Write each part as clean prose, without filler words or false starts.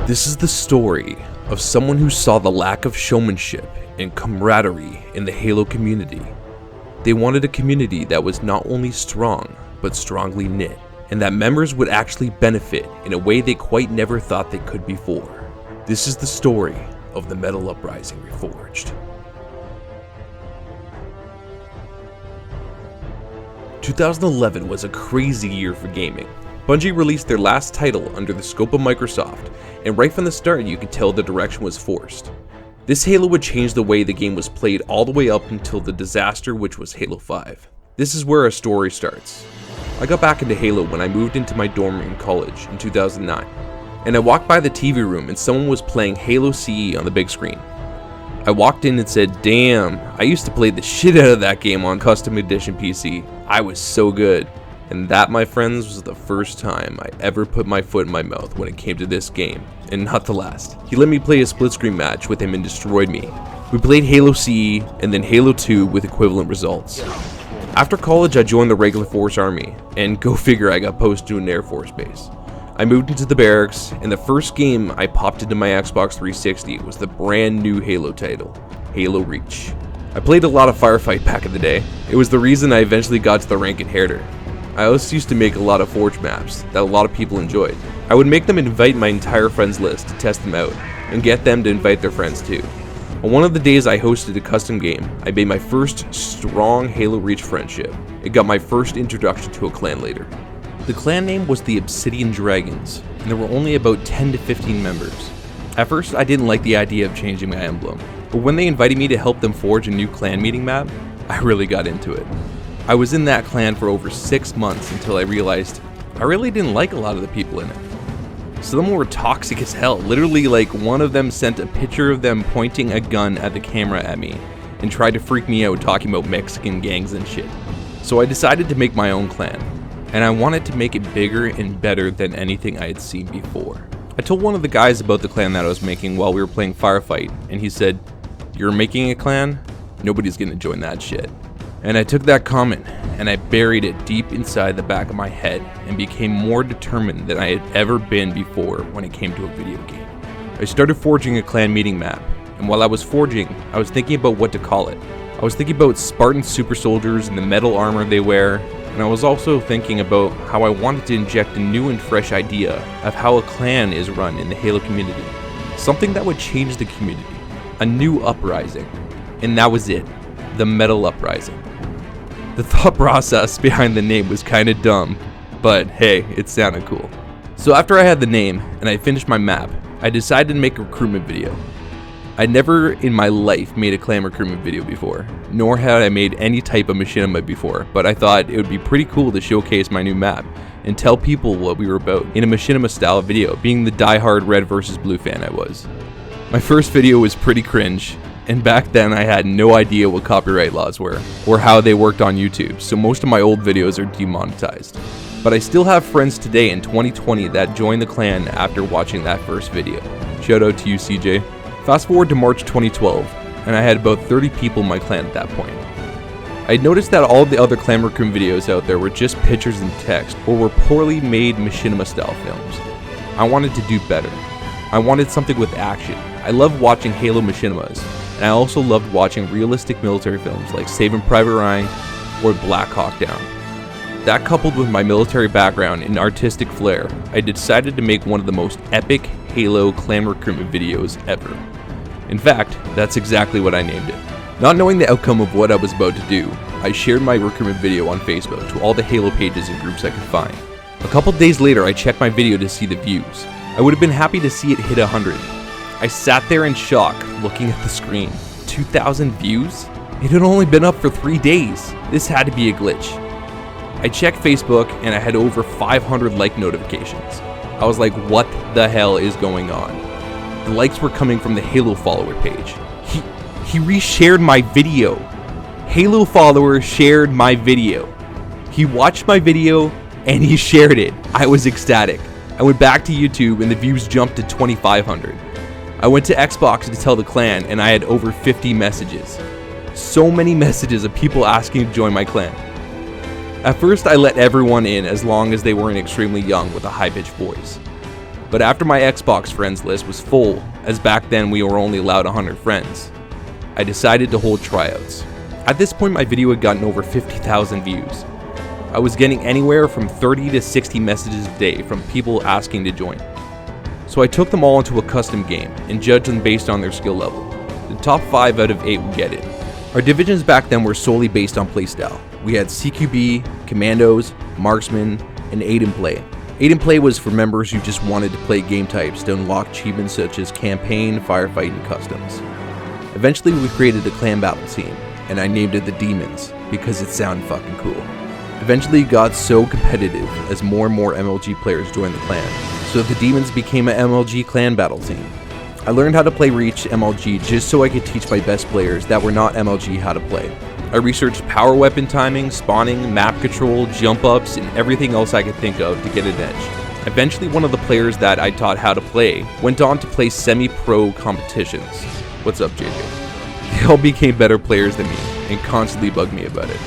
This is the story of someone who saw the lack of showmanship and camaraderie in the Halo community. They wanted a community that was not only strong, but strongly knit, and that members would actually benefit in a way they quite never thought they could before. This is the story of the Metal Uprising Reforged. 2011 was a crazy year for gaming. Bungie released their last title under the scope of Microsoft, and right from the start you could tell the direction was forced. This Halo would change the way the game was played all the way up until the disaster which was Halo 5. This is where our story starts. I got back into Halo when I moved into my dorm in college in 2009, and I walked by the TV room and someone was playing Halo CE on the big screen. I walked in and said, "Damn, I used to play the shit out of that game on custom edition PC. I was so good." And that, my friends, was the first time I ever put my foot in my mouth when it came to this game, and not the last. He let me play a split screen match with him and destroyed me. We played Halo CE and then Halo 2 with equivalent results. After college I joined the regular force army, and go figure, I got posted to an Air Force base. I moved into the barracks, and the first game I popped into my Xbox 360 was the brand new Halo title, Halo Reach. I played a lot of Firefight back in the day. It was the reason I eventually got to the rank Inheritor. I also used to make a lot of Forge maps that a lot of people enjoyed. I would make them invite my entire friends list to test them out, and get them to invite their friends too. On one of the days I hosted a custom game, I made my first strong Halo Reach friendship. It got my first introduction to a clan leader. The clan name was the Obsidian Dragons, and there were only about 10 to 15 members. At first I didn't like the idea of changing my emblem, but when they invited me to help them forge a new clan meeting map, I really got into it. I was in that clan for over 6 months until I realized I really didn't like a lot of the people in it. Some of them were toxic as hell. Literally, like, one of them sent a picture of them pointing a gun at the camera at me and tried to freak me out talking about Mexican gangs and shit. So I decided to make my own clan, and I wanted to make it bigger and better than anything I had seen before. I told one of the guys about the clan that I was making while we were playing Firefight, and he said, "You're making a clan? Nobody's gonna join that shit." And I took that comment and I buried it deep inside the back of my head and became more determined than I had ever been before when it came to a video game. I started forging a clan meeting map, and while I was forging, I was thinking about what to call it. I was thinking about Spartan super soldiers and the metal armor they wear, and I was also thinking about how I wanted to inject a new and fresh idea of how a clan is run in the Halo community. Something that would change the community. A new uprising. And that was it. The Metal Uprising. The thought process behind the name was kinda dumb, but hey, it sounded cool. So after I had the name and I finished my map, I decided to make a recruitment video. I'd never in my life made a clan recruitment video before, nor had I made any type of machinima before, but I thought it would be pretty cool to showcase my new map and tell people what we were about in a machinima style video, being the die-hard red versus blue fan I was. My first video was pretty cringe, and back then I had no idea what copyright laws were, or how they worked on YouTube, so most of my old videos are demonetized. But I still have friends today in 2020 that joined the clan after watching that first video. Shout out to you, CJ. Fast forward to March 2012, and I had about 30 people in my clan at that point. I noticed that all the other clan recruitment videos out there were just pictures and text, or were poorly made machinima style films. I wanted to do better. I wanted something with action. I love watching Halo machinimas, and I also loved watching realistic military films like Saving Private Ryan or Black Hawk Down. That, coupled with my military background and artistic flair, I decided to make one of the most epic Halo clan recruitment videos ever. In fact, that's exactly what I named it. Not knowing the outcome of what I was about to do, I shared my recruitment video on Facebook to all the Halo pages and groups I could find. A couple days later, I checked my video to see the views. I would have been happy to see it hit 100. I sat there in shock, looking at the screen. 2,000 views? It had only been up for 3 days. This had to be a glitch. I checked Facebook and I had over 500 like notifications. I was like, what the hell is going on? The likes were coming from the Halo follower page. He reshared my video. Halo follower shared my video. He watched my video and he shared it. I was ecstatic. I went back to YouTube and the views jumped to 2,500. I went to Xbox to tell the clan and I had over 50 messages. So many messages of people asking to join my clan. At first I let everyone in as long as they weren't extremely young with a high-pitched voice. But after my Xbox friends list was full, as back then we were only allowed 100 friends, I decided to hold tryouts. At this point my video had gotten over 50,000 views. I was getting anywhere from 30 to 60 messages a day from people asking to join. So I took them all into a custom game and judged them based on their skill level. The top 5 out of 8 would get it. Our divisions back then were solely based on playstyle. We had CQB, Commandos, Marksman, and Aid and Play. Aid and Play was for members who just wanted to play game types to unlock achievements such as Campaign, Firefight, and Customs. Eventually we created a clan battle team, and I named it the Demons because it sounded fucking cool. Eventually it got so competitive as more and more MLG players joined the clan, so the Demons became an MLG clan battle team. I learned how to play Reach MLG just so I could teach my best players that were not MLG how to play. I researched power weapon timing, spawning, map control, jump ups, and everything else I could think of to get an edge. Eventually one of the players that I taught how to play went on to play semi-pro competitions. What's up, JJ? They all became better players than me and constantly bugged me about it.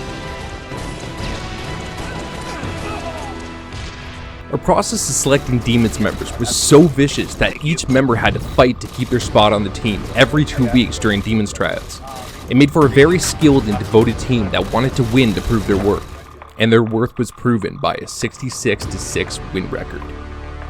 Our process of selecting Demons members was so vicious that each member had to fight to keep their spot on the team every 2 weeks during Demons tryouts. It made for a very skilled and devoted team that wanted to win to prove their worth, and their worth was proven by a 66-6 win record.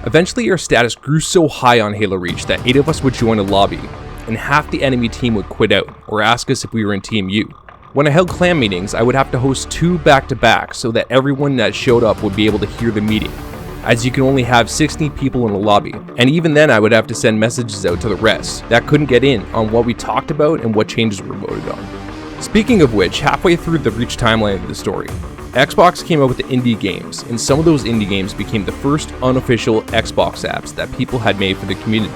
Eventually our status grew so high on Halo Reach that 8 of us would join a lobby, and half the enemy team would quit out or ask us if we were in TMU. When I held clan meetings, I would have to host 2 back-to-back so that everyone that showed up would be able to hear the meeting, as you can only have 60 people in a lobby, and even then I would have to send messages out to the rest that couldn't get in on what we talked about and what changes were voted on. Speaking of which, halfway through the Reach timeline of the story, Xbox came out with the indie games, and some of those indie games became the first unofficial Xbox apps that people had made for the community.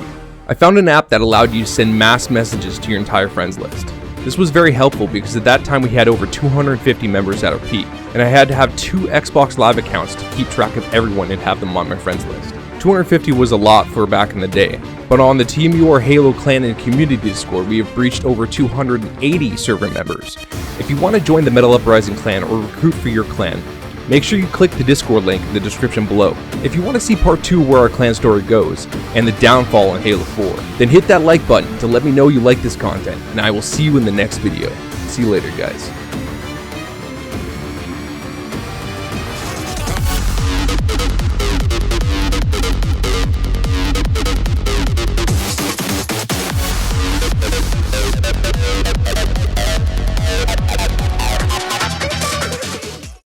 I found an app that allowed you to send mass messages to your entire friends list. This was very helpful because at that time we had over 250 members at our peak, and I had to have 2 Xbox Live accounts to keep track of everyone and have them on my friends list. 250 was a lot for back in the day, but on the TMUR Halo Clan and Community Discord we have reached over 280 server members. If you want to join the Metal Uprising clan or recruit for your clan, make sure you click the Discord link in the description below. If you want to see part 2 where our clan story goes, and the downfall in Halo 4, then hit that like button to let me know you like this content, and I will see you in the next video. See you later, guys.